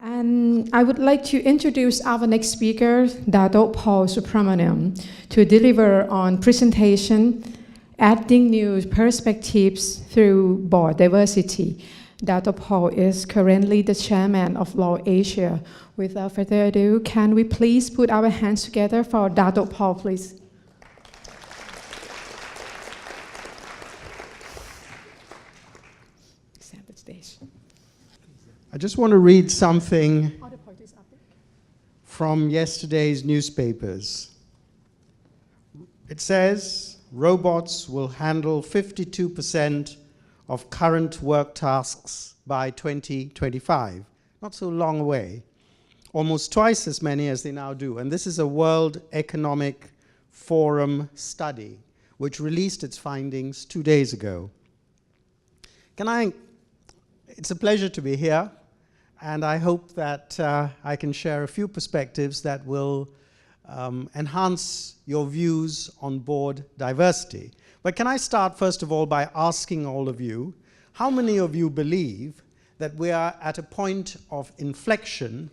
And I would like to introduce our next speaker, Dato Supramaniam, to deliver on presentation, adding new perspectives through board diversity. Dato is currently the chairman of Law Asia. Without further ado, can we please put our hands together for Dato please? Accept the stage. I just want to read something from yesterday's newspapers. It says, robots will handle 52% of current work tasks by 2025. Not so long away. Almost twice as many as they now do. And this is a World Economic Forum study, which released its findings 2 days ago. It's a pleasure to be here. And I hope that I can share a few perspectives that will enhance your views on board diversity. But can I start, first of all, by asking all of you, how many of you believe that we are at a point of inflection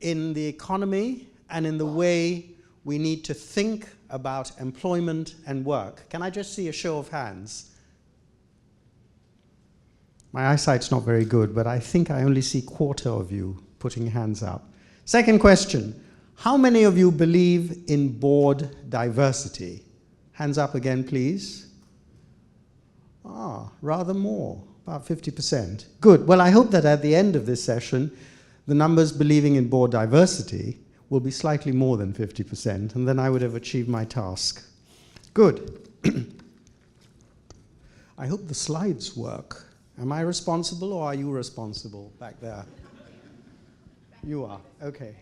in the economy and in the way we need to think about employment and work? Can I just see a show of hands? My eyesight's not very good, but I think I only see a quarter of you putting hands up. Second question, how many of you believe in board diversity? Hands up again, please. Rather more, about 50%. Good. Well, I hope that at the end of this session, the numbers believing in board diversity will be slightly more than 50%, and then I would have achieved my task. Good. I hope the slides work. Am I responsible or are you responsible back there? You are, okay.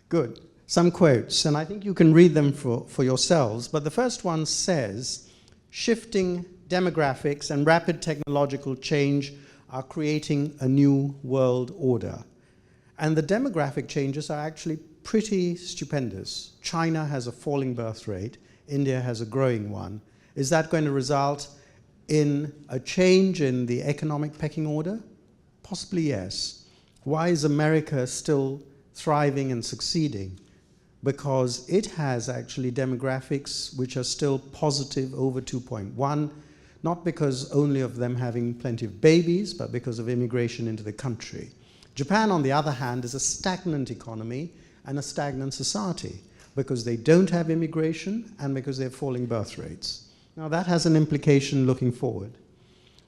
Good. Some quotes, and I think you can read them for yourselves, but the first one says, shifting demographics and rapid technological change are creating a new world order. And the demographic changes are actually pretty stupendous. China has a falling birth rate, India has a growing one. Is that going to result in a change in the economic pecking order? Possibly yes. Why is America still thriving and succeeding? Because it has actually demographics which are still positive over 2.1, not because only of them having plenty of babies, but because of immigration into the country. Japan, on the other hand, is a stagnant economy and a stagnant society because they don't have immigration and because they have falling birth rates. Now that has an implication looking forward.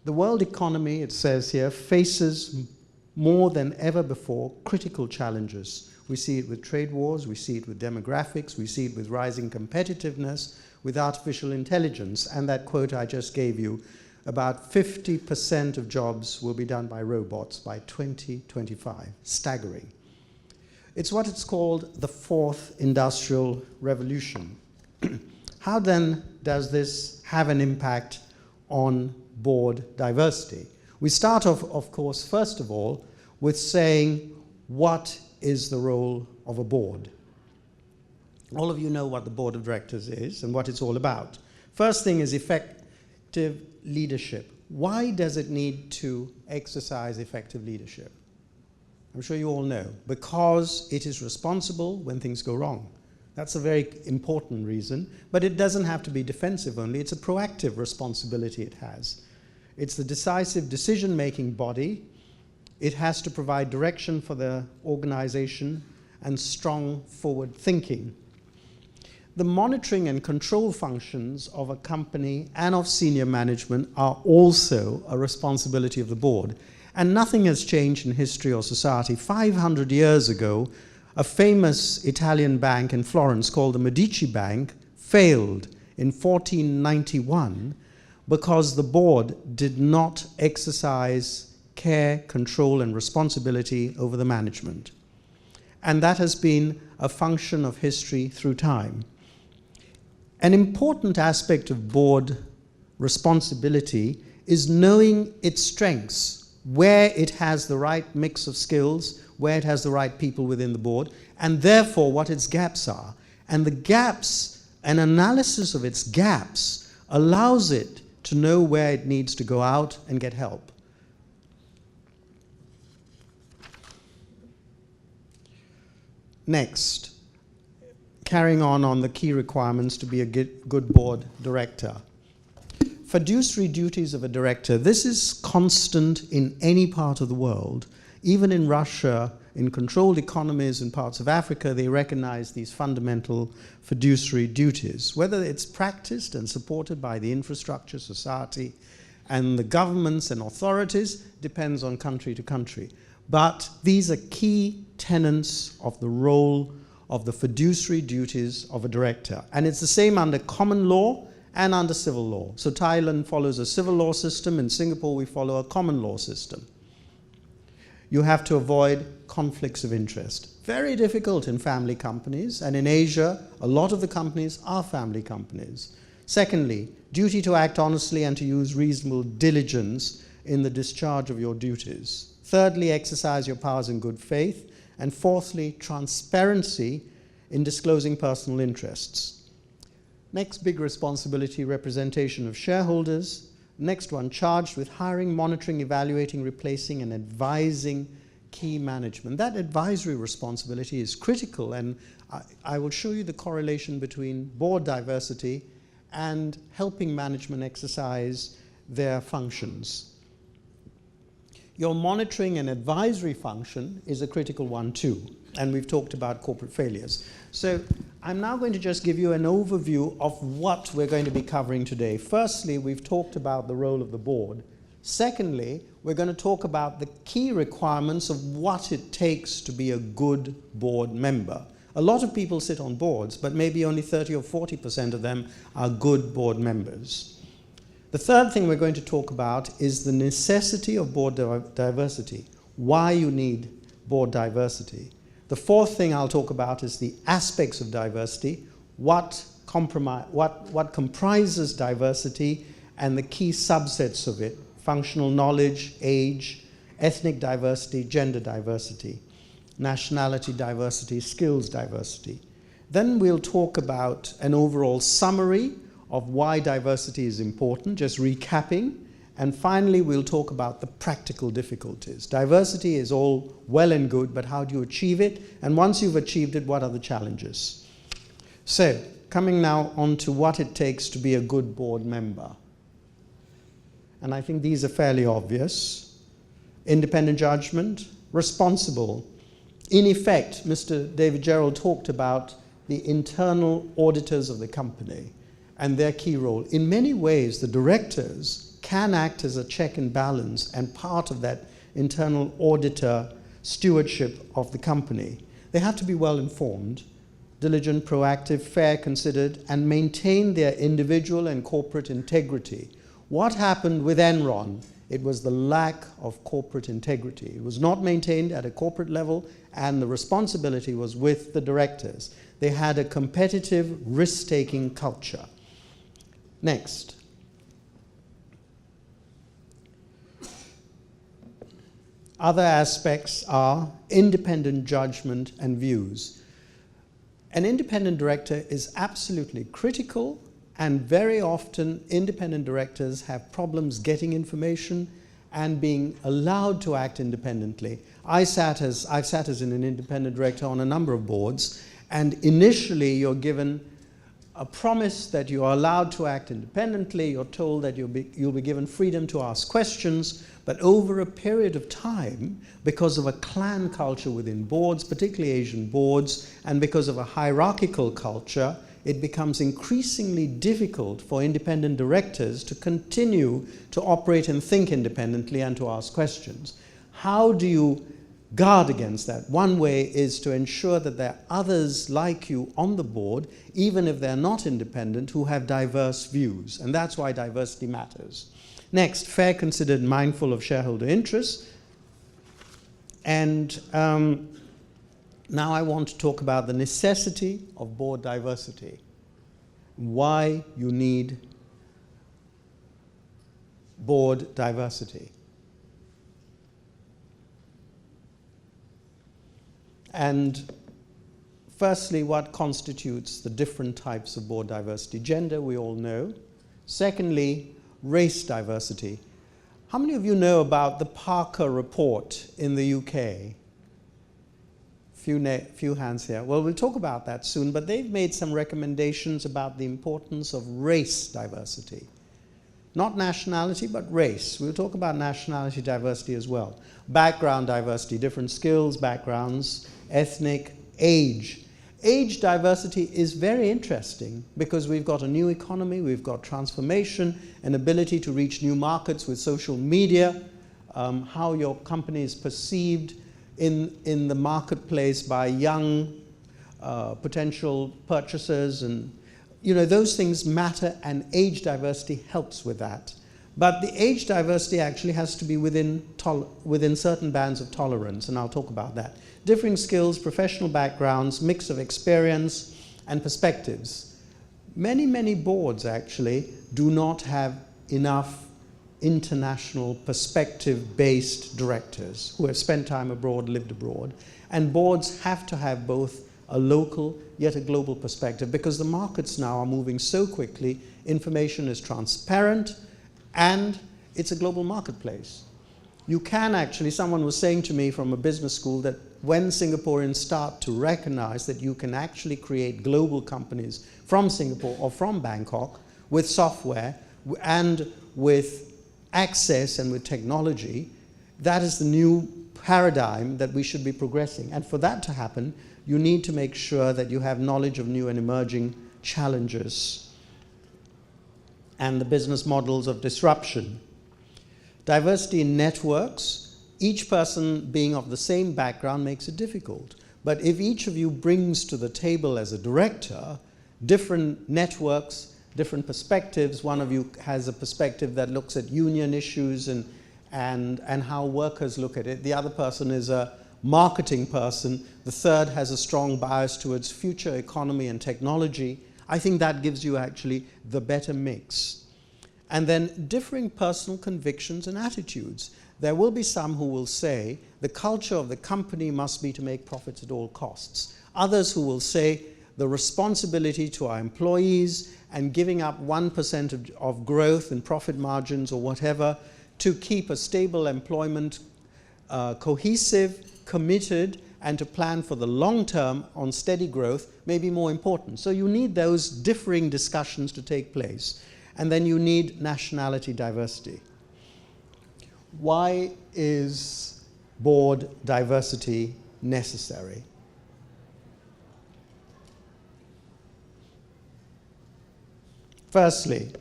The world economy, it says here, faces more than ever before critical challenges. We see it with trade wars, we see it with demographics, we see it with rising competitiveness, with artificial intelligence, and that quote I just gave you, about 50% of jobs will be done by robots by 2025. Staggering. It's what it's called the fourth industrial revolution. How then does this have an impact on board diversity? We start off, of course, first of all, with saying, what is the role of a board? All of you know what the board of directors is and what it's all about. First thing is effective leadership. Why does it need to exercise effective leadership? I'm sure you all know. Because it is responsible when things go wrong. That's a very important reason, but it doesn't have to be defensive only. It's a proactive responsibility it has. It's the decisive decision-making body. It has to provide direction for the organization and strong forward thinking. The monitoring and control functions of a company and of senior management are also a responsibility of the board. And nothing has changed in history or society. 500 years ago, a famous Italian bank in Florence called the Medici Bank failed in 1491 because the board did not exercise care, control, and responsibility over the management. And that has been a function of history through time. An important aspect of board responsibility is knowing its strengths, where it has the right mix of skills, where it has the right people within the board, and therefore what its gaps are. And the gaps, an analysis of its gaps, allows it to know where it needs to go out and get help. Next, carrying on the key requirements to be a good board director. Fiduciary duties of a director, this is constant in any part of the world. Even in Russia, in controlled economies in parts of Africa, they recognize these fundamental fiduciary duties. Whether it's practiced and supported by the infrastructure, society, and the governments and authorities depends on country to country. But these are key tenets of the role of the fiduciary duties of a director. And it's the same under common law and under civil law. So Thailand follows a civil law system. In Singapore, we follow a common law system. You have to avoid conflicts of interest. Very difficult in family companies, and in Asia, a lot of the companies are family companies. Secondly, duty to act honestly and to use reasonable diligence in the discharge of your duties. Thirdly, exercise your powers in good faith. And fourthly, transparency in disclosing personal interests. Next big responsibility, representation of shareholders. Next one, charged with hiring, monitoring, evaluating, replacing, and advising key management. That advisory responsibility is critical, and I will show you the correlation between board diversity and helping management exercise their functions. Your monitoring and advisory function is a critical one too, and we've talked about corporate failures. So I'm now going to just give you an overview of what we're going to be covering today. Firstly, we've talked about the role of the board. Secondly, we're going to talk about the key requirements of what it takes to be a good board member. A lot of people sit on boards, but maybe only 30 or 40% of them are good board members. The third thing we're going to talk about is the necessity of board diversity, why you need board diversity. The fourth thing I'll talk about is the aspects of diversity, what comprises diversity, and the key subsets of it: functional knowledge, age, ethnic diversity, gender diversity, nationality diversity, skills diversity. Then we'll talk about an overall summary of why diversity is important, just recapping. And finally, we'll talk about the practical difficulties. Diversity is all well and good, but how do you achieve it? And once you've achieved it, what are the challenges? So, coming now on to what it takes to be a good board member. And I think these are fairly obvious. Independent judgment, responsible. In effect, Mr. David Gerald talked about the internal auditors of the company and their key role. In many ways, the directors can act as a check and balance and part of that internal auditor stewardship of the company. They have to be well informed, diligent, proactive, fair, considered, and maintain their individual and corporate integrity. What happened with Enron? It was the lack of corporate integrity. It was not maintained at a corporate level, and the responsibility was with the directors. They had a competitive, risk-taking culture. Next. Other aspects are independent judgment and views. An independent director is absolutely critical, and very often independent directors have problems getting information and being allowed to act independently. I've sat as an independent director on a number of boards, and initially you're given a promise that you are allowed to act independently. You're told that you'll be given freedom to ask questions, but over a period of time, because of a clan culture within boards, particularly Asian boards, and because of a hierarchical culture, it becomes increasingly difficult for independent directors to continue to operate and think independently and to ask questions. How do you guard against that? One way is to ensure that there are others like you on the board, even if they're not independent, who have diverse views. And that's why diversity matters. Next, fair, considered, mindful of shareholder interests. And now I want to talk about the necessity of board diversity, why you need board diversity. And firstly, what constitutes the different types of board diversity? Gender, we all know. Secondly, race diversity. How many of you know about the Parker report in the UK? few hands here. Well, we'll talk about that soon, but they've made some recommendations about the importance of race diversity. Not nationality, but race. We'll talk about nationality diversity as well. Background diversity, different skills, backgrounds, ethnic, age. Age diversity is very interesting because we've got a new economy, we've got transformation, an ability to reach new markets with social media, how your company is perceived in the marketplace by young potential purchasers, and those things matter, and age diversity helps with that. But the age diversity actually has to be within certain bands of tolerance, and I'll talk about that. Differing skills, professional backgrounds, mix of experience and perspectives. Many boards actually do not have enough international perspective-based directors who have spent time abroad, lived abroad, and boards have to have both a local yet a global perspective because the markets now are moving so quickly, information is transparent, and it's a global marketplace. You can actually, someone was saying to me from a business school that when Singaporeans start to recognize that you can actually create global companies from Singapore or from Bangkok with software and with access and with technology, that is the new paradigm that we should be progressing. And for that to happen, you need to make sure that you have knowledge of new and emerging challenges and the business models of disruption. Diversity in networks, each person being of the same background makes it difficult. But if each of you brings to the table as a director different networks, different perspectives, one of you has a perspective that looks at union issues and how workers look at it, the other person is a marketing person, the third has a strong bias towards future economy and technology, I think that gives you actually the better mix. And then differing personal convictions and attitudes. There will be some who will say the culture of the company must be to make profits at all costs. Others who will say the responsibility to our employees and giving up 1% of growth and profit margins or whatever to keep a stable employment cohesive, committed, and to plan for the long term on steady growth may be more important. So you need those differing discussions to take place. And then you need nationality diversity. Why is board diversity necessary? Firstly,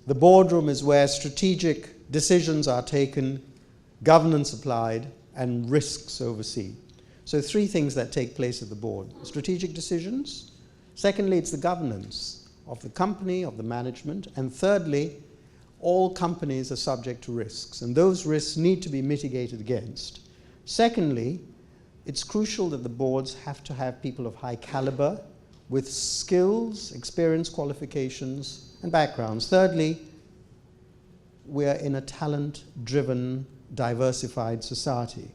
the boardroom is where strategic decisions are taken, governance applied, and risks overseen. So 3 things that take place at the board. Strategic decisions. Secondly, it's the governance of the company, of the management. And thirdly, all companies are subject to risks, and those risks need to be mitigated against. Secondly, it's crucial that the boards have to have people of high caliber with skills, experience, qualifications, and backgrounds. Thirdly, we're in a talent-driven, diversified society.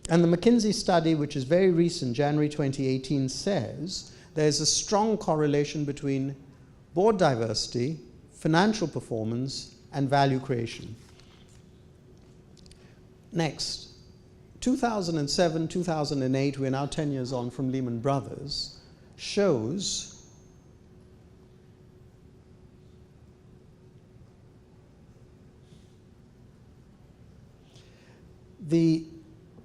And the McKinsey study, which is very recent, January 2018, says there's a strong correlation between board diversity, financial performance, and value creation. Next, 2007, 2008, we're now 10 years on from Lehman Brothers, shows the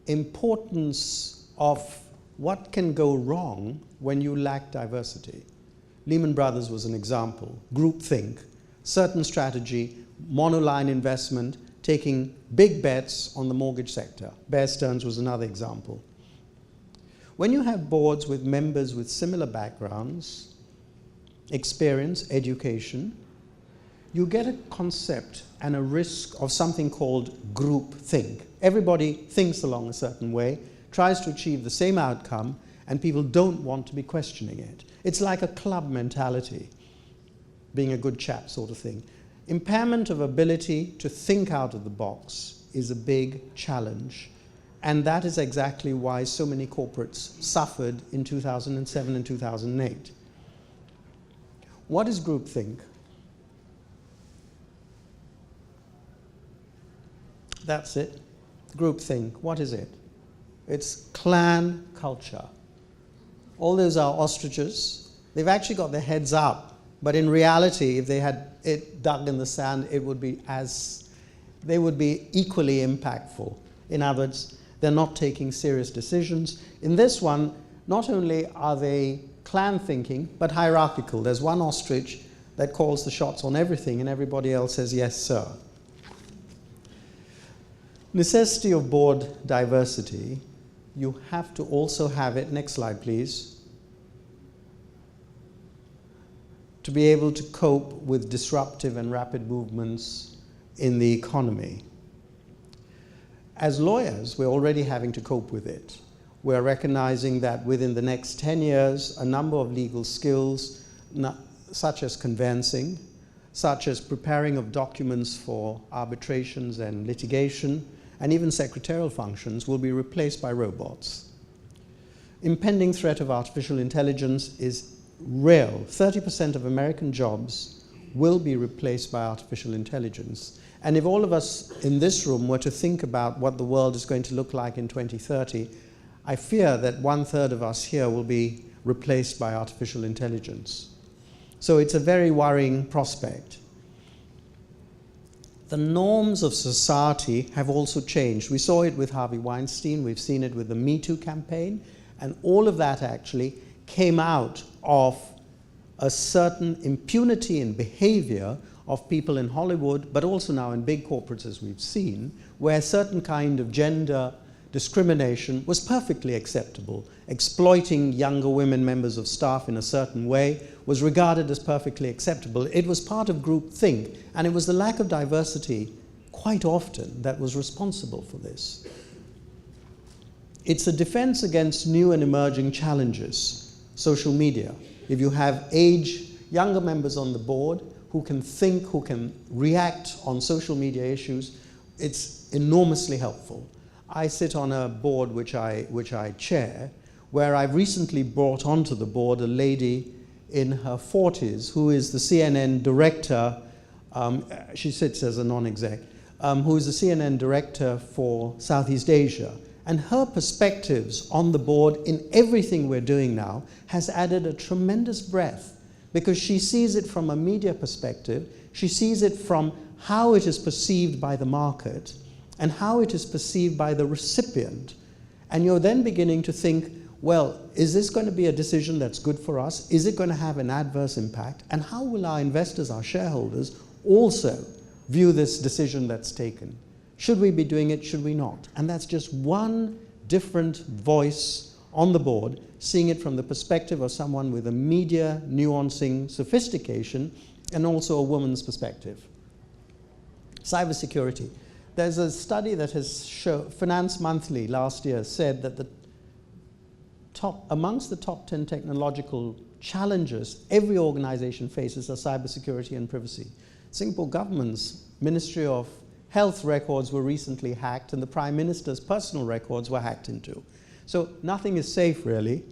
importance of what can go wrong when you lack diversity. Lehman Brothers was an example. Groupthink, certain strategy, monoline investment, taking big bets on the mortgage sector. Bear Stearns was another example. When you have boards with members with similar backgrounds, experience, education, you get a concept and a risk of something called groupthink. Everybody thinks along a certain way, tries to achieve the same outcome, and people don't want to be questioning it. It's like a club mentality, being a good chap sort of thing. Impairment of ability to think out of the box is a big challenge. And that is exactly why so many corporates suffered in 2007 and 2008. What is groupthink? That's it. Groupthink, what is it? It's clan culture. All those are ostriches. They've actually got their heads up, but in reality, if they had it dug in the sand, they would be equally impactful. In other words, they're not taking serious decisions. In this one, not only are they clan thinking, but hierarchical. There's one ostrich that calls the shots on everything, and everybody else says, yes, sir. Necessity of board diversity. You have to also have it, next slide please, to be able to cope with disruptive and rapid movements in the economy. As lawyers, we're already having to cope with it. We're recognizing that within the next 10 years, a number of legal skills, such as conveyancing, such as preparing of documents for arbitrations and litigation, and even secretarial functions, will be replaced by robots. Impending threat of artificial intelligence is real. 30% of American jobs will be replaced by artificial intelligence. And if all of us in this room were to think about what the world is going to look like in 2030, I fear that 1/3 of us here will be replaced by artificial intelligence. So it's a very worrying prospect. The norms of society have also changed. We saw it with Harvey Weinstein, we've seen it with the Me Too campaign, and all of that actually came out of a certain impunity in behavior of people in Hollywood, but also now in big corporates, as we've seen, where a certain kind of gender discrimination was perfectly acceptable. Exploiting younger women members of staff in a certain way was regarded as perfectly acceptable. It was part of groupthink, and it was the lack of diversity quite often that was responsible for this. It's a defense against new and emerging challenges. Social media. If you have younger members on the board who can think, who can react on social media issues, it's enormously helpful. I sit on a board which I chair, where I've recently brought onto the board a lady in her 40s who is the CNN director, she sits as a non-exec, who is the CNN director for Southeast Asia. And her perspectives on the board in everything we're doing now has added a tremendous breadth, because she sees it from a media perspective, she sees it from how it is perceived by the market, and how it is perceived by the recipient. And you're then beginning to think, well, is this going to be a decision that's good for us? Is it going to have an adverse impact? And how will our investors, our shareholders, also view this decision that's taken? Should we be doing it? Should we not? And that's just one different voice on the board, seeing it from the perspective of someone with a media nuancing sophistication and also a woman's perspective. Cybersecurity. There's a study that has shown, Finance Monthly last year said that amongst the top 10 technological challenges every organization faces are cybersecurity and privacy. Singapore government's Ministry of Health records were recently hacked, and the Prime Minister's personal records were hacked into. So nothing is safe, really.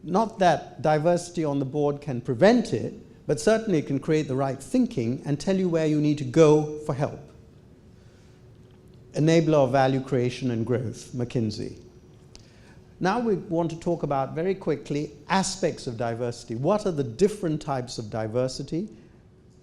Not that diversity on the board can prevent it, but certainly it can create the right thinking and tell you where you need to go for help. Enabler of value creation and growth, McKinsey. Now we want to talk about, very quickly, aspects of diversity. What are the different types of diversity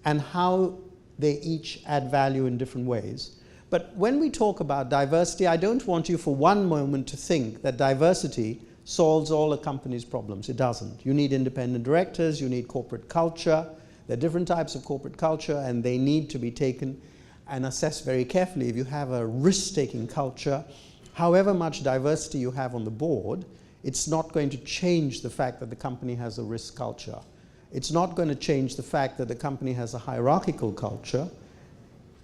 and how they each add value in different ways? But when we talk about diversity, I don't want you for one moment to think that diversity solves all a company's problems. It doesn't. You need independent directors, you need corporate culture. There are different types of corporate culture, and they need to be taken and assessed very carefully. If you have a risk-taking culture, however much diversity you have on the board, it's not going to change the fact that the company has a risk culture. It's not going to change the fact that the company has a hierarchical culture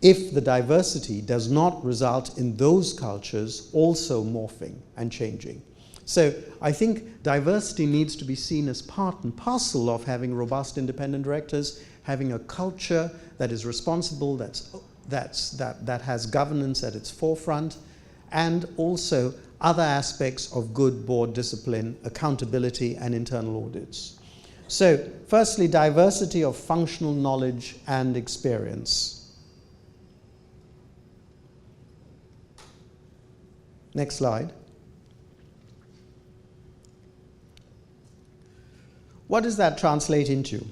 if the diversity does not result in those cultures also morphing and changing. So I think diversity needs to be seen as part and parcel of having robust independent directors, having a culture that is responsible, that has governance at its forefront, and also other aspects of good board discipline, accountability, and internal audits. So, firstly, diversity of functional knowledge and experience. Next slide. What does that translate into?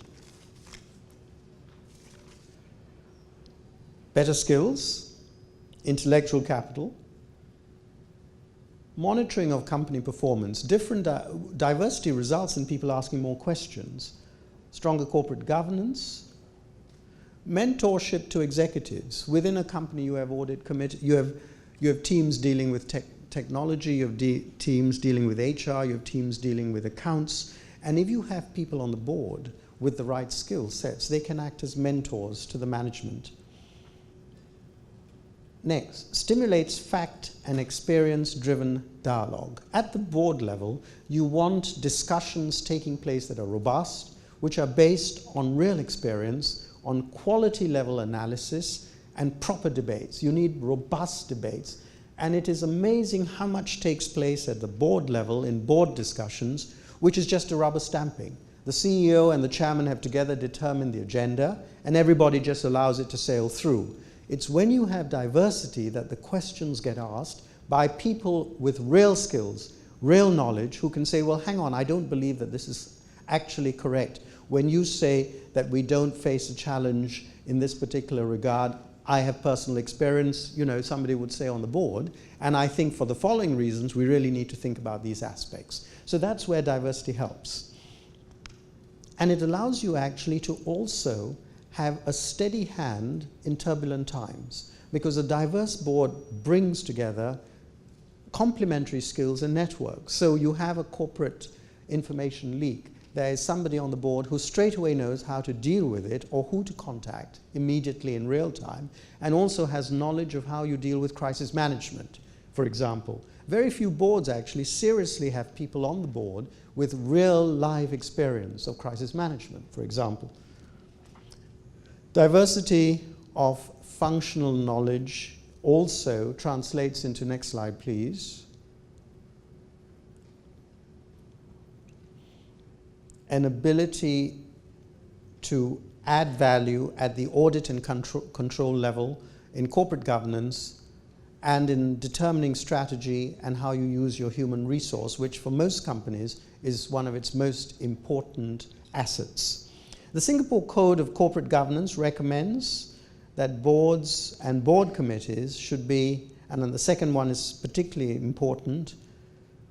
Better skills, intellectual capital, monitoring of company performance. Different diversity results in people asking more questions. Stronger corporate governance, mentorship to executives. Within a company, you have audit committee, you have teams dealing with technology, you have teams dealing with HR, you have teams dealing with accounts. And if you have people on the board with the right skill sets, they can act as mentors to the management. Next, stimulates fact and experience-driven dialogue. At the board level, you want discussions taking place that are robust, which are based on real experience, on quality level analysis, and proper debates. You need robust debates. And it is amazing how much takes place at the board level in board discussions, which is just a rubber stamping. The CEO and the chairman have together determined the agenda, and everybody just allows it to sail through. It's when you have diversity that the questions get asked by people with real skills, real knowledge, who can say, well, hang on, I don't believe that this is actually correct. When you say that we don't face a challenge in this particular regard, I have personal experience, somebody would say on the board, and I think for the following reasons, we really need to think about these aspects. So that's where diversity helps. And it allows you actually to also have a steady hand in turbulent times, because a diverse board brings together complementary skills and networks. So you have a corporate information leak. There is somebody on the board who straight away knows how to deal with it or who to contact immediately in real time, and also has knowledge of how you deal with crisis management, for example. Very few boards actually seriously have people on the board with real live experience of crisis management, for example. Diversity of functional knowledge also translates into, next slide please, an ability to add value at the audit and control level in corporate governance and in determining strategy and how you use your human resource, which for most companies is one of its most important assets. The Singapore Code of Corporate Governance recommends that boards and board committees should be, and then the second one is particularly important,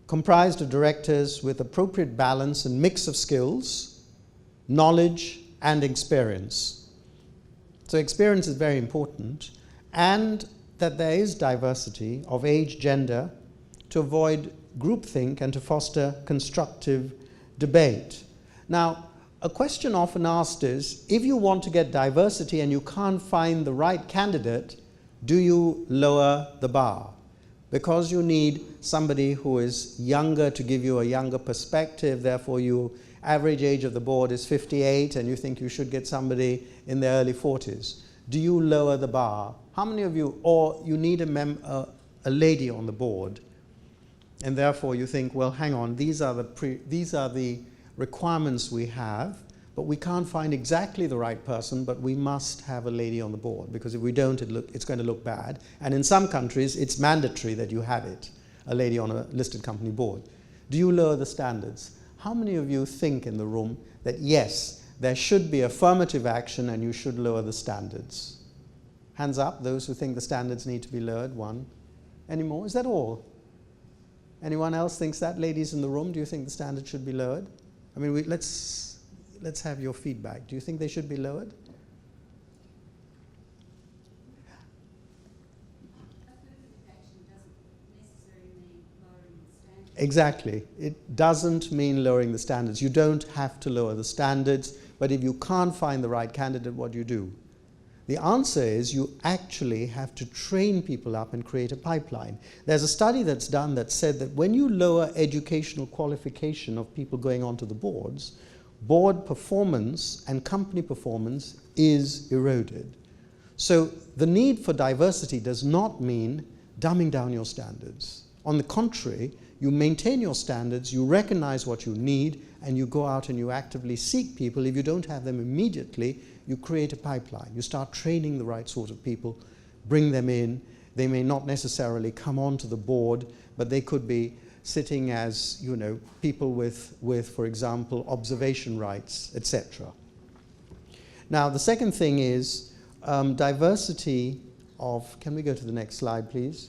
comprised of directors with appropriate balance and mix of skills, knowledge, and experience. So experience is very important, and that there is diversity of age, gender, to avoid groupthink and to foster constructive debate. Now, a question often asked is, if you want to get diversity and you can't find the right candidate, do you lower the bar? Because you need somebody who is younger to give you a younger perspective, therefore your average age of the board is 58 and you think you should get somebody in their early 40s. Do you lower the bar? How many of you, or you need a lady on the board, and therefore you think, well, hang on, these are the requirements we have, but we can't find exactly the right person, but we must have a lady on the board, because if we don't, it's going to look bad. And in some countries, it's mandatory that you have it, a lady on a listed company board. Do you lower the standards? How many of you think in the room that yes, there should be affirmative action and you should lower the standards? Hands up, those who think the standards need to be lowered. One. Any more? Is that all? Anyone else thinks that? Ladies in the room, do you think the standards should be lowered? I mean, let's have your feedback. Do you think they should be lowered? Exactly. It doesn't mean lowering the standards. You don't have to lower the standards, but if you can't find the right candidate, what do you do? The answer is you actually have to train people up and create a pipeline. There's a study that's done that said that when you lower educational qualification of people going onto the boards, board performance and company performance is eroded. So the need for diversity does not mean dumbing down your standards. On the contrary, you maintain your standards, you recognize what you need, and you go out and you actively seek people. If you don't have them immediately, you create a pipeline. You start training the right sort of people, bring them in. They may not necessarily come onto the board, but they could be sitting as, you know, people with, for example, observation rights, etc. Now, the second thing is diversity of, can we go to the next slide, please?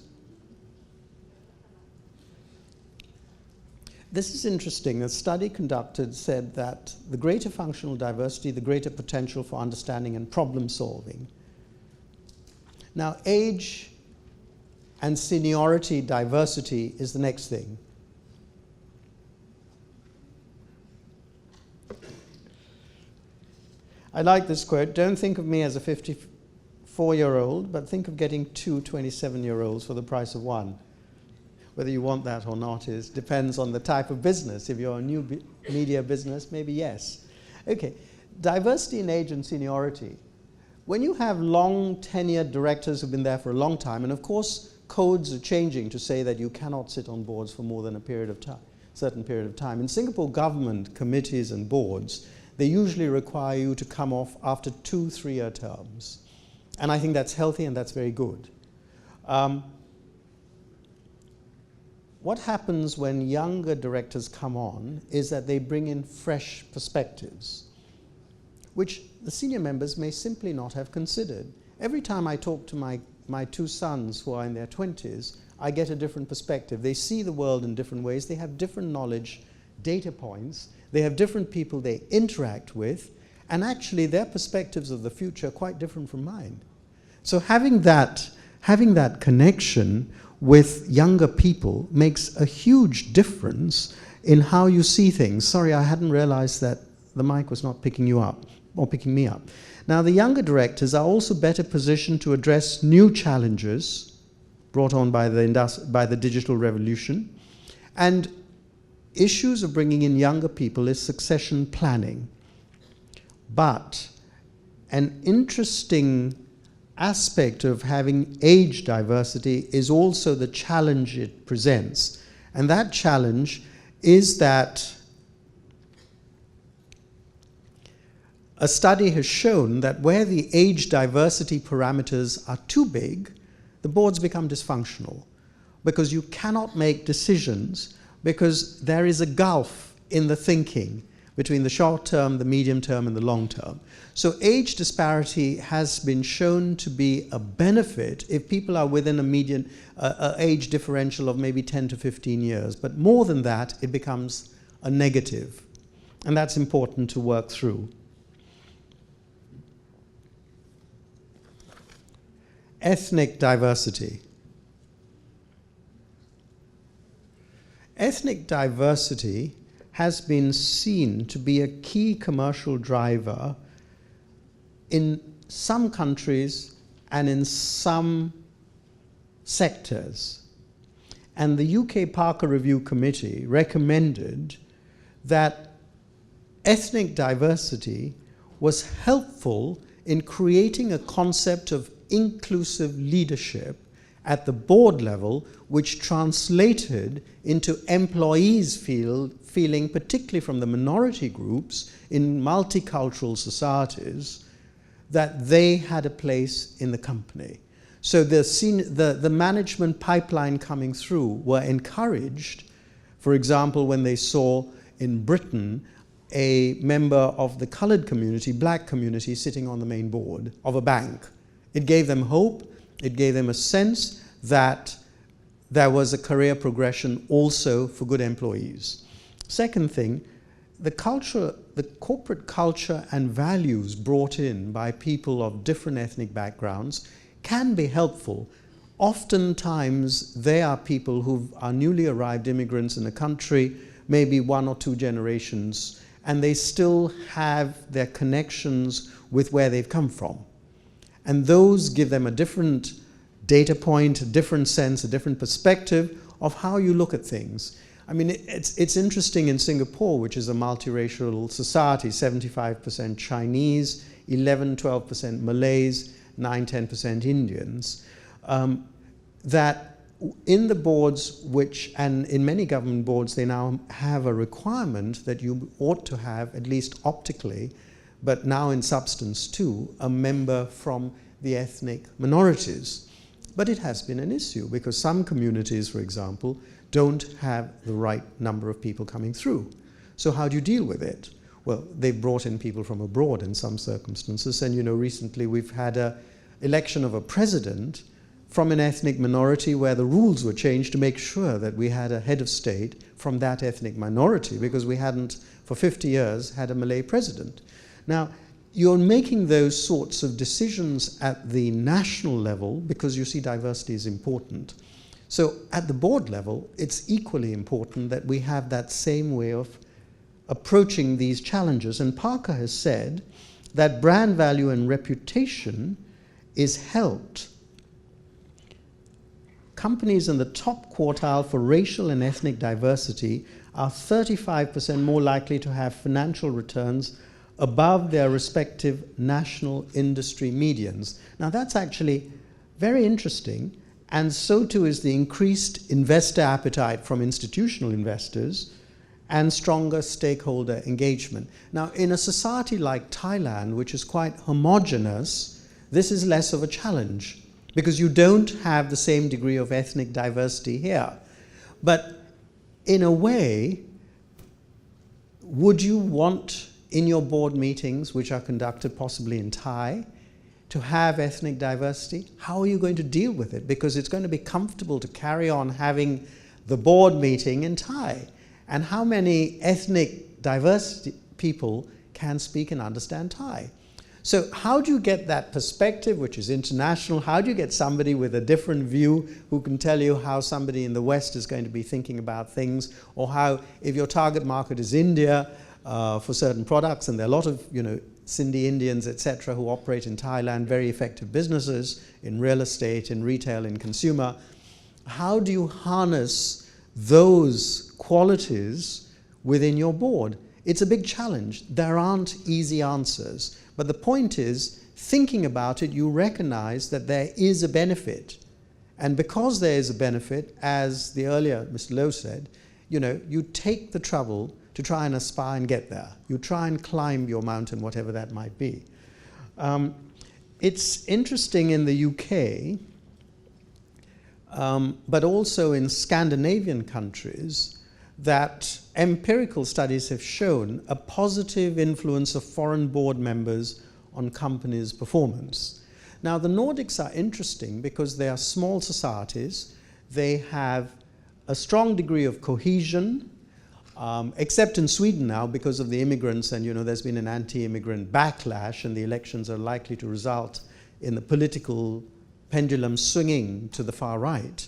This is interesting. A study conducted said that the greater functional diversity, the greater potential for understanding and problem solving. Now, age and seniority diversity is the next thing. I like this quote. Don't think of me as a 54-year-old, but think of getting two 27-year-olds for the price of one. Whether you want that or not depends on the type of business. If you're a new media business, maybe yes. Okay, diversity in age and seniority. When you have long tenured directors who've been there for a long time, and of course codes are changing to say that you cannot sit on boards for more than a certain period of time. In Singapore government committees and boards, they usually require you to come off after 2 3-year terms. And I think that's healthy and that's very good. What happens when younger directors come on is that they bring in fresh perspectives, which the senior members may simply not have considered. Every time I talk to my 2 sons who are in their 20s, I get a different perspective. They see the world in different ways. They have different knowledge, data points. They have different people they interact with, and actually their perspectives of the future are quite different from mine. So having that connection with younger people makes a huge difference in how you see things. Sorry, I hadn't realized that the mic was not picking you up, or picking me up. Now, the younger directors are also better positioned to address new challenges brought on by the digital revolution. And issues of bringing in younger people is succession planning. But an interesting aspect of having age diversity is also the challenge it presents. And that challenge is that a study has shown that where the age diversity parameters are too big, the boards become dysfunctional because you cannot make decisions because there is a gulf in the thinking between the short term, the medium term, and the long term. So age disparity has been shown to be a benefit if people are within a median age differential of maybe 10 to 15 years. But more than that, it becomes a negative. And that's important to work through. Ethnic diversity. Ethnic diversity has been seen to be a key commercial driver in some countries and in some sectors. And the UK Parker Review Committee recommended that ethnic diversity was helpful in creating a concept of inclusive leadership at the board level, which translated into employees feeling, particularly from the minority groups in multicultural societies, that they had a place in the company. So the management pipeline coming through were encouraged, for example, when they saw in Britain a member of the colored community, black community, sitting on the main board of a bank. It gave them hope. It gave them a sense that there was a career progression also for good employees. Second thing, the corporate culture and values brought in by people of different ethnic backgrounds can be helpful. Oftentimes, they are people who are newly arrived immigrants in a country, maybe 1 or 2 generations, and they still have their connections with where they've come from. And those give them a different data point, a different sense, a different perspective of how you look at things. I mean, it's interesting in Singapore, which is a multiracial society, 75% Chinese, 11-12% Malays, 9-10% Indians, that in the boards and in many government boards, they now have a requirement that you ought to have, at least optically, but now in substance too, a member from the ethnic minorities. But it has been an issue because some communities, for example, don't have the right number of people coming through. So how do you deal with it? Well, they've brought in people from abroad in some circumstances. And, recently we've had an election of a president from an ethnic minority where the rules were changed to make sure that we had a head of state from that ethnic minority, because we hadn't, for 50 years, had a Malay president. Now, you're making those sorts of decisions at the national level because you see diversity is important. So at the board level, it's equally important that we have that same way of approaching these challenges. And Parker has said that brand value and reputation is helped. Companies in the top quartile for racial and ethnic diversity are 35% more likely to have financial returns above their respective national industry medians. Now that's actually very interesting, and so too is the increased investor appetite from institutional investors and stronger stakeholder engagement. Now in a society like Thailand, which is quite homogeneous, this is less of a challenge because you don't have the same degree of ethnic diversity here. But in a way, would you want in your board meetings, which are conducted possibly in Thai, to have ethnic diversity? How are you going to deal with it? Because it's going to be comfortable to carry on having the board meeting in Thai. And how many ethnic diversity people can speak and understand Thai? So how do you get that perspective, which is international? How do you get somebody with a different view who can tell you how somebody in the West is going to be thinking about things, or how, if your target market is India, for certain products, and there are a lot of Sindhi Indians, etc., who operate in Thailand, very effective businesses in real estate, in retail, in consumer. How do you harness those qualities within your board? It's a big challenge. There aren't easy answers. But the point is, thinking about it, you recognize that there is a benefit. And because there is a benefit, as the earlier Mr. Lowe said, you take the trouble to try and aspire and get there. You try and climb your mountain, whatever that might be. It's interesting in the UK, but also in Scandinavian countries, that empirical studies have shown a positive influence of foreign board members on companies' performance. Now, the Nordics are interesting because they are small societies. They have a strong degree of cohesion, except in Sweden now because of the immigrants, and there's been an anti-immigrant backlash, and the elections are likely to result in the political pendulum swinging to the far right.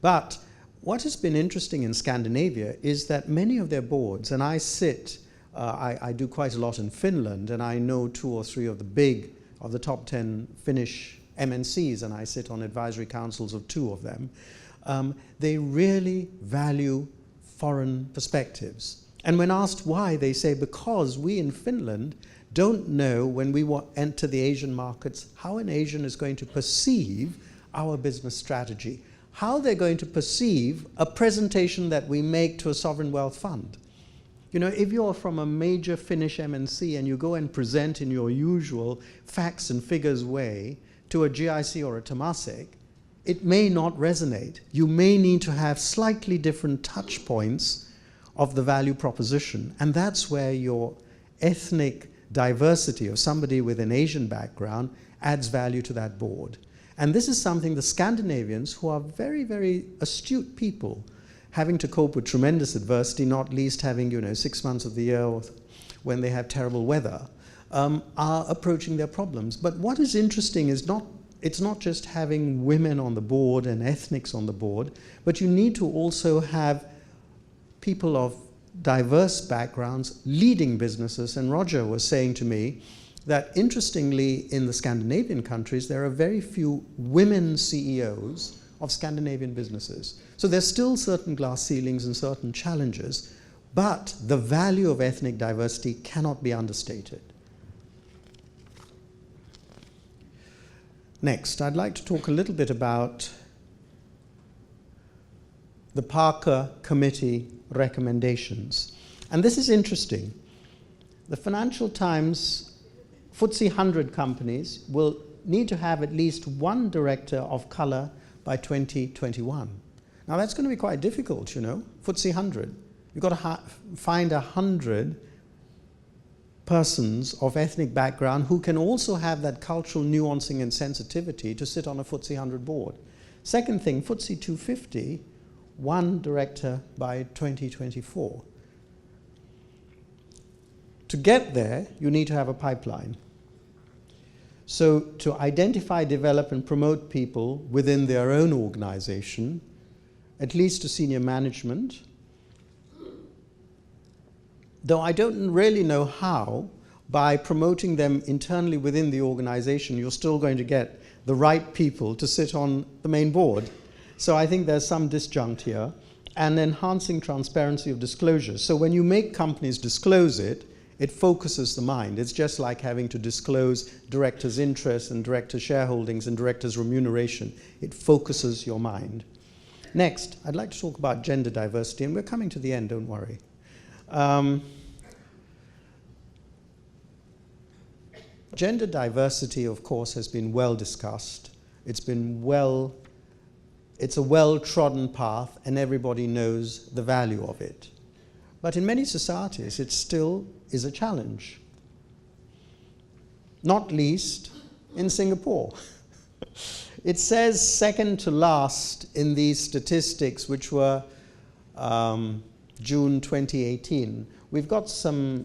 But what has been interesting in Scandinavia is that many of their boards, and I do quite a lot in Finland, and I know 2 or 3 of the top 10 Finnish MNCs, and I sit on advisory councils of 2 of them. They really value foreign perspectives. And when asked why, they say, because we in Finland don't know when we enter the Asian markets how an Asian is going to perceive our business strategy, how they're going to perceive a presentation that we make to a sovereign wealth fund. If you're from a major Finnish MNC and you go and present in your usual facts and figures way to a GIC or a Temasek, it may not resonate. You may need to have slightly different touch points of the value proposition. And that's where your ethnic diversity of somebody with an Asian background adds value to that board. And this is something the Scandinavians, who are very, very astute people, having to cope with tremendous adversity, not least having 6 months of the year when they have terrible weather, are approaching their problems. But what is interesting is it's not just having women on the board and ethnics on the board, but you need to also have people of diverse backgrounds leading businesses. And Roger was saying to me that interestingly in the Scandinavian countries there are very few women CEOs of Scandinavian businesses. So there's still certain glass ceilings and certain challenges, but the value of ethnic diversity cannot be understated. Next, I'd like to talk a little bit about the Parker Committee recommendations. And this is interesting. The Financial Times FTSE 100 companies will need to have at least 1 director of color by 2021. Now that's going to be quite difficult, you know, FTSE 100. You've got to find 100 persons of ethnic background who can also have that cultural nuancing and sensitivity to sit on a FTSE 100 board. Second thing, FTSE 250, one director by 2024. To get there, you need to have a pipeline. So to identify, develop, and promote people within their own organization, at least to senior management, though I don't really know how, by promoting them internally within the organization, you're still going to get the right people to sit on the main board. So I think there's some disjunct here. And enhancing transparency of disclosure. So when you make companies disclose it, it focuses the mind. It's just like having to disclose directors' interests and directors' shareholdings and directors' remuneration. It focuses your mind. Next, I'd like to talk about gender diversity, and we're coming to the end, don't worry. Gender diversity, of course, has been well discussed. It's a well-trodden path, and everybody knows the value of it. But in many societies, it still is a challenge. Not least in Singapore. It says second to last in these statistics, which were June 2018. We've got some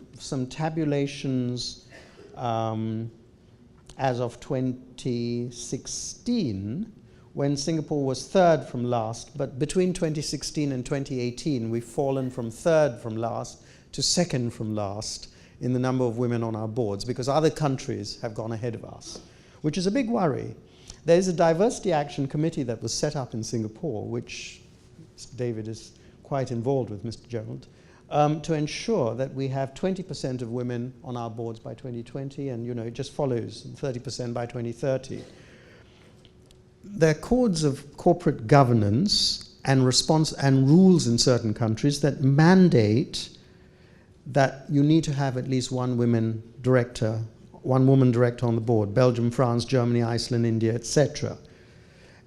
tabulations as of 2016, when Singapore was third from last, but between 2016 and 2018, we've fallen from third from last to second from last in the number of women on our boards, because other countries have gone ahead of us, which is a big worry. There is a diversity action committee that was set up in Singapore, which David is quite involved with, Mr. Gerald, to ensure that we have 20% of women on our boards by 2020, and it just follows 30% by 2030. There are codes of corporate governance and response and rules in certain countries that mandate that you need to have at least one woman director on the board. Belgium, France, Germany, Iceland, India, etc.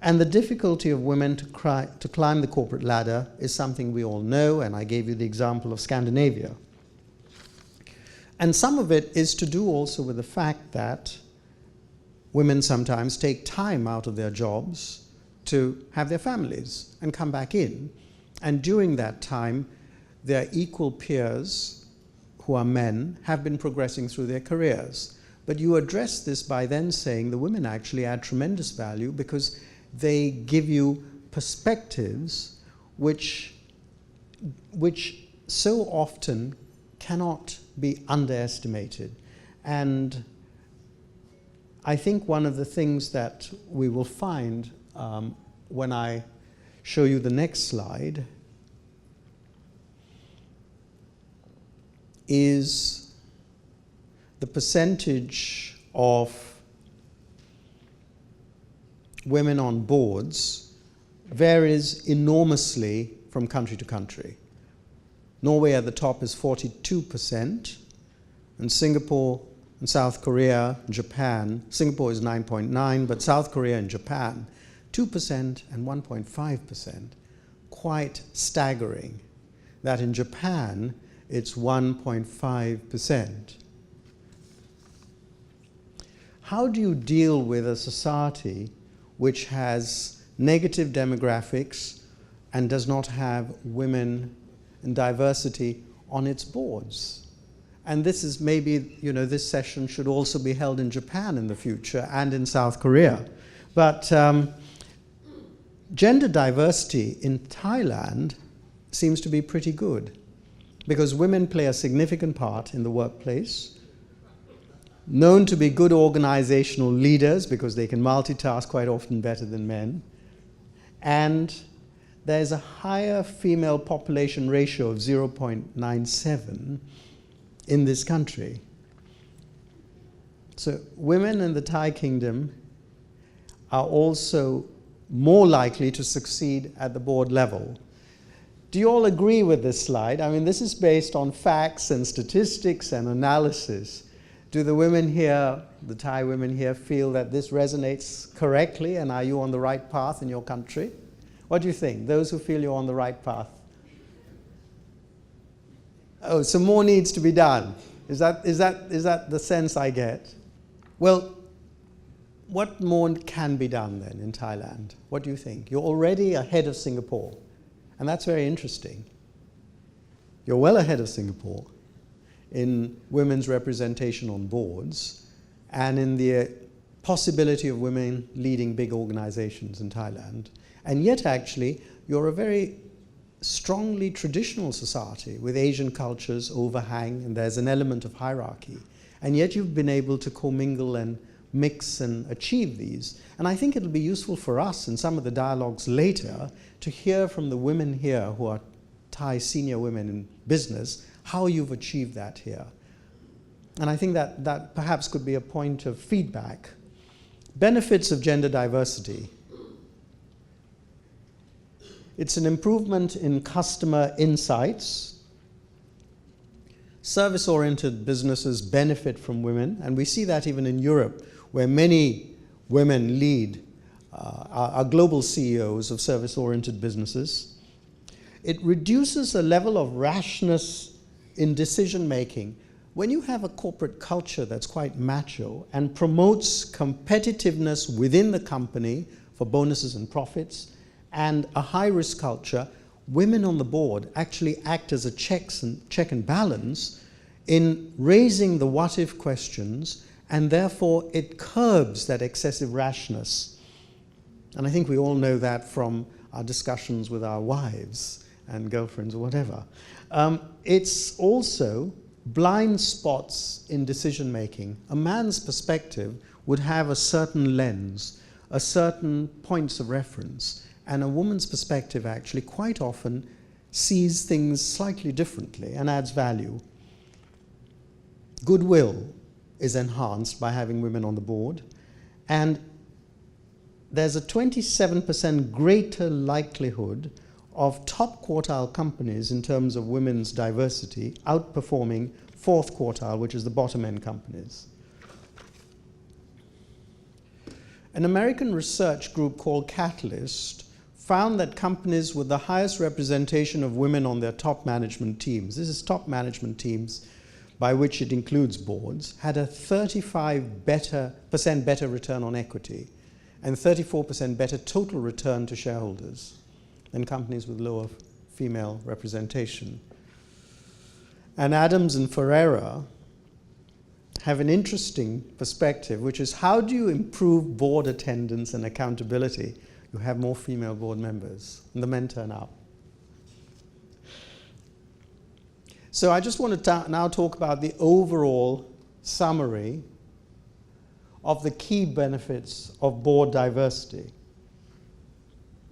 And the difficulty of women to climb the corporate ladder is something we all know, and I gave you the example of Scandinavia. And some of it is to do also with the fact that women sometimes take time out of their jobs to have their families and come back in. And during that time, their equal peers, who are men, have been progressing through their careers. But you address this by then saying the women actually add tremendous value because they give you perspectives which so often cannot be underestimated. And I think one of the things that we will find when I show you the next slide is the percentage of women on boards varies enormously from country to country. Norway at the top is 42%, and Singapore and South Korea, Japan, Singapore is 9.9, but South Korea and Japan, 2% and 1.5%. Quite staggering that in Japan, it's 1.5%. How do you deal with a society which has negative demographics and does not have women and diversity on its boards? And this is maybe, this session should also be held in Japan in the future and in South Korea. But gender diversity in Thailand seems to be pretty good because women play a significant part in the workplace, known to be good organizational leaders because they can multitask quite often better than men, and there's a higher female population ratio of 0.97 in this country. So women in the Thai kingdom are also more likely to succeed at the board level. Do you all agree with this slide? I mean, this is based on facts and statistics and analysis Do the women here, the Thai women here, feel that this resonates correctly, and are you on the right path in your country? What do you think? Those who feel you're on the right path? Oh, so more needs to be done. Is that the sense I get? Well, what more can be done then in Thailand? What do you think? You're already ahead of Singapore, and that's very interesting. You're well ahead of Singapore in women's representation on boards and in the possibility of women leading big organizations in Thailand. And yet, actually, you're a very strongly traditional society with Asian cultures overhang, and there's an element of hierarchy. And yet you've been able to commingle and mix and achieve these. And I think it'll be useful for us in some of the dialogues later to hear from the women here who are Thai senior women in business, how you've achieved that here. And I think that perhaps could be a point of feedback. Benefits of gender diversity. It's an improvement in customer insights. Service-oriented businesses benefit from women, and we see that even in Europe, where many women lead, are global CEOs of service-oriented businesses. It reduces a level of rashness in decision-making. When you have a corporate culture that's quite macho and promotes competitiveness within the company for bonuses and profits, and a high-risk culture, women on the board actually act as a check and balance in raising the what-if questions, and therefore it curbs that excessive rashness. And I think we all know that from our discussions with our wives and girlfriends or whatever. It's also blind spots in decision-making. A man's perspective would have a certain lens, a certain points of reference, and a woman's perspective actually quite often sees things slightly differently and adds value. Goodwill is enhanced by having women on the board, and there's a 27% greater likelihood of top quartile companies in terms of women's diversity outperforming fourth quartile, which is the bottom end companies. An American research group called Catalyst found that companies with the highest representation of women on their top management teams, this is top management teams by which it includes boards, had a 35% better return on equity and 34% better total return to shareholders than companies with lower female representation. And Adams and Ferreira have an interesting perspective, which is how do you improve board attendance and accountability? You have more female board members, and the men turn up. So I just want to now talk about the overall summary of the key benefits of board diversity.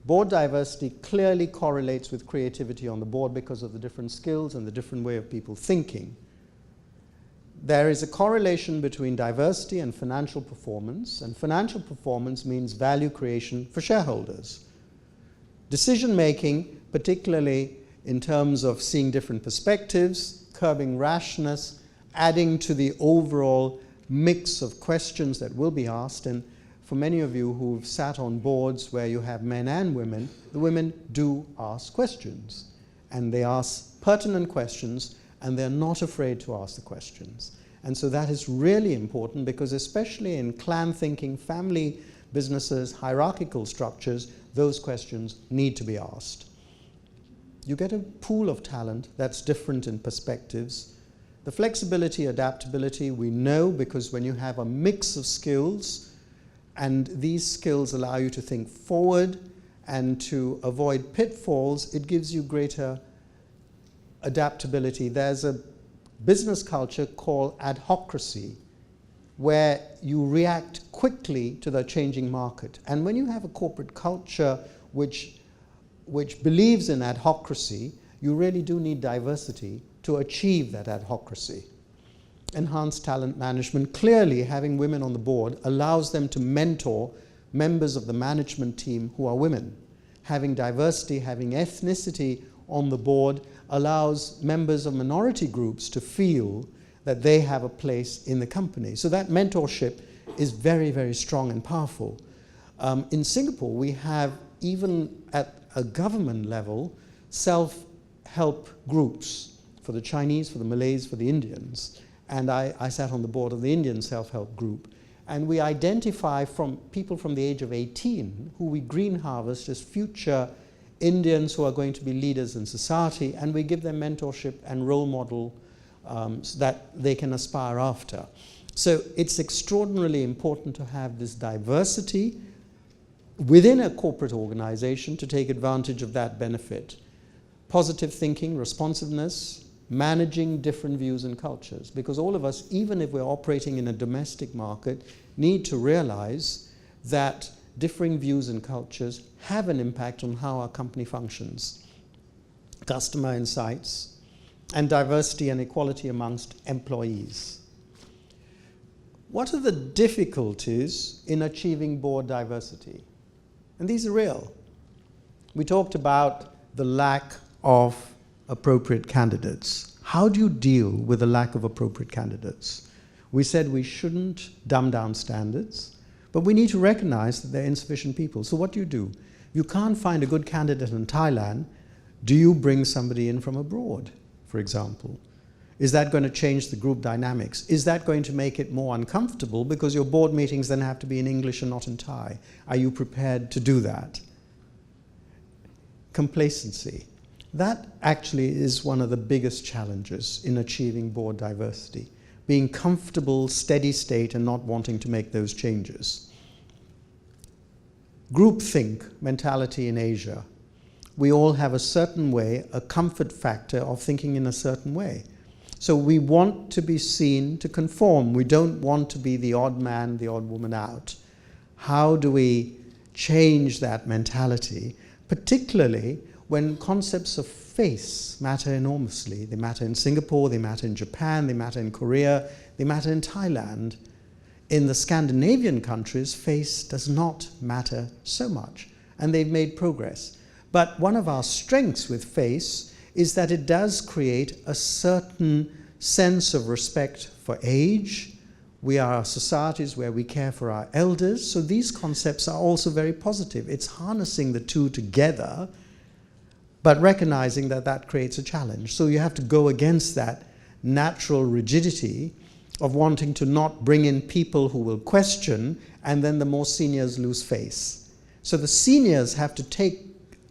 Board diversity clearly correlates with creativity on the board because of the different skills and the different way of people thinking. There is a correlation between diversity and financial performance, and financial performance means value creation for shareholders. Decision making, particularly in terms of seeing different perspectives, curbing rashness, adding to the overall mix of questions that will be asked. And for many of you who've sat on boards where you have men and women, the women do ask questions, and they ask pertinent questions, and they're not afraid to ask the questions. And so that is really important, because especially in clan thinking, family businesses, hierarchical structures, those questions need to be asked. You get a pool of talent that's different in perspectives. The flexibility, adaptability, we know, because when you have a mix of skills, and these skills allow you to think forward and to avoid pitfalls, it gives you greater adaptability. There's a business culture called adhocracy, where you react quickly to the changing market. And when you have a corporate culture which believes in adhocracy, you really do need diversity to achieve that adhocracy. Enhanced talent management. Clearly, having women on the board allows them to mentor members of the management team who are women. Having diversity, having ethnicity on the board allows members of minority groups to feel that they have a place in the company. So that mentorship is very, very strong and powerful. In Singapore, we have, even at a government level, self-help groups for the Chinese, for the Malays, for the Indians. And I sat on the board of the Indian self-help group. And we identify from people from the age of 18 who we green harvest as future Indians who are going to be leaders in society, and we give them mentorship and role model so that they can aspire after. So it's extraordinarily important to have this diversity within a corporate organization to take advantage of that benefit. Positive thinking, responsiveness, managing different views and cultures. Because all of us, even if we're operating in a domestic market, need to realize that differing views and cultures have an impact on how our company functions. Customer insights, and diversity and equality amongst employees. What are the difficulties in achieving board diversity? And these are real. We talked about the lack of appropriate candidates. How do you deal with the lack of appropriate candidates? We said we shouldn't dumb down standards, but we need to recognize that there are insufficient people. So what do? You can't find a good candidate in Thailand. Do you bring somebody in from abroad, for example? Is that going to change the group dynamics? Is that going to make it more uncomfortable because your board meetings then have to be in English and not in Thai? Are you prepared to do that? Complacency. That actually is one of the biggest challenges in achieving board diversity. Being comfortable, steady state, and not wanting to make those changes. Groupthink mentality in Asia. We all have a certain way, a comfort factor of thinking in a certain way. So we want to be seen to conform. We don't want to be the odd man, the odd woman out. How do we change that mentality, particularly when concepts of face matter enormously? They matter in Singapore, they matter in Japan, they matter in Korea, they matter in Thailand. In the Scandinavian countries, face does not matter so much, and they've made progress. But one of our strengths with face is that it does create a certain sense of respect for age. We are societies where we care for our elders, so these concepts are also very positive. It's harnessing the two together, but recognizing that that creates a challenge. So you have to go against that natural rigidity of wanting to not bring in people who will question, and then the more seniors lose face. So the seniors have to take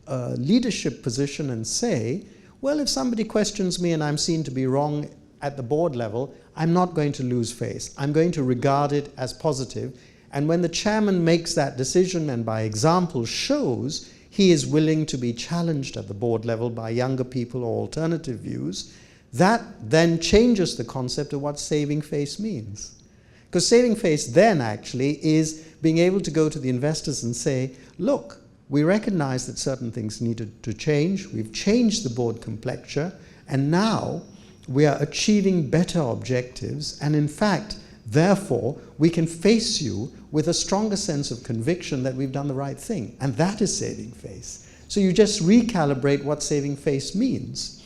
a leadership position and say, well, if somebody questions me and I'm seen to be wrong at the board level, I'm not going to lose face. I'm going to regard it as positive. And when the chairman makes that decision and by example shows he is willing to be challenged at the board level by younger people or alternative views, that then changes the concept of what saving face means. Because saving face then actually is being able to go to the investors and say, look, we recognize that certain things needed to change. We've changed the board complexure, and now we are achieving better objectives. And in fact, therefore, we can face you with a stronger sense of conviction that we've done the right thing. And that is saving face. So you just recalibrate what saving face means.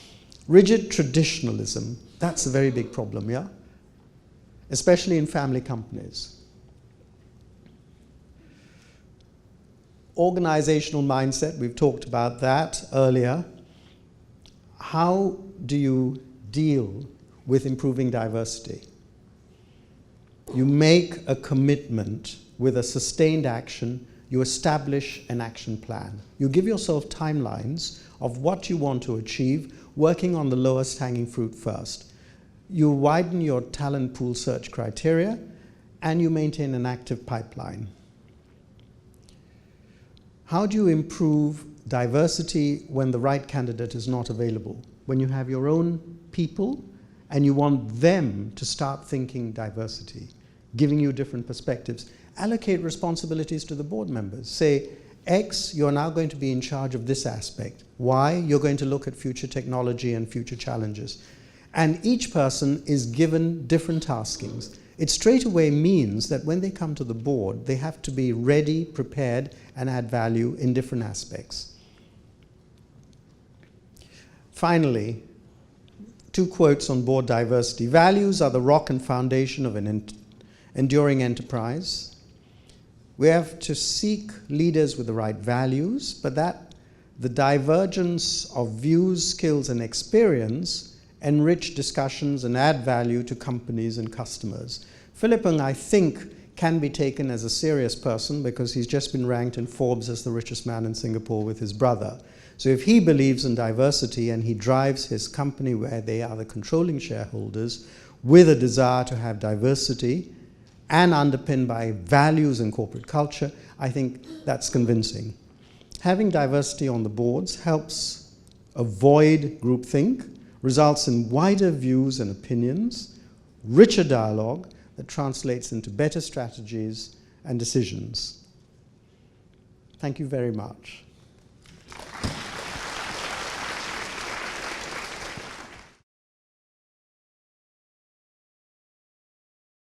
Rigid traditionalism, that's a very big problem, yeah? Especially in family companies. Organizational mindset, we've talked about that earlier. How do you deal with improving diversity? You make a commitment with a sustained action. You establish an action plan. You give yourself timelines of what you want to achieve, working on the lowest hanging fruit first. You widen your talent pool search criteria, and you maintain an active pipeline. How do you improve diversity when the right candidate is not available? When you have your own people and you want them to start thinking diversity, giving you different perspectives. Allocate responsibilities to the board members. Say, X, you're now going to be in charge of this aspect. Y, you're going to look at future technology and future challenges. And each person is given different taskings. It straight away means that when they come to the board, they have to be ready, prepared, and add value in different aspects. Finally, 2 quotes on board diversity. Values are the rock and foundation of an enduring enterprise. We have to seek leaders with the right values, but that the divergence of views, skills, and experience enrich discussions and add value to companies and customers. Philippon, I think, can be taken as a serious person because he's just been ranked in Forbes as the richest man in Singapore with his brother. So if he believes in diversity and he drives his company where they are the controlling shareholders with a desire to have diversity and underpinned by values and corporate culture, I think that's convincing. Having diversity on the boards helps avoid groupthink, results in wider views and opinions, richer dialogue that translates into better strategies and decisions. Thank you very much.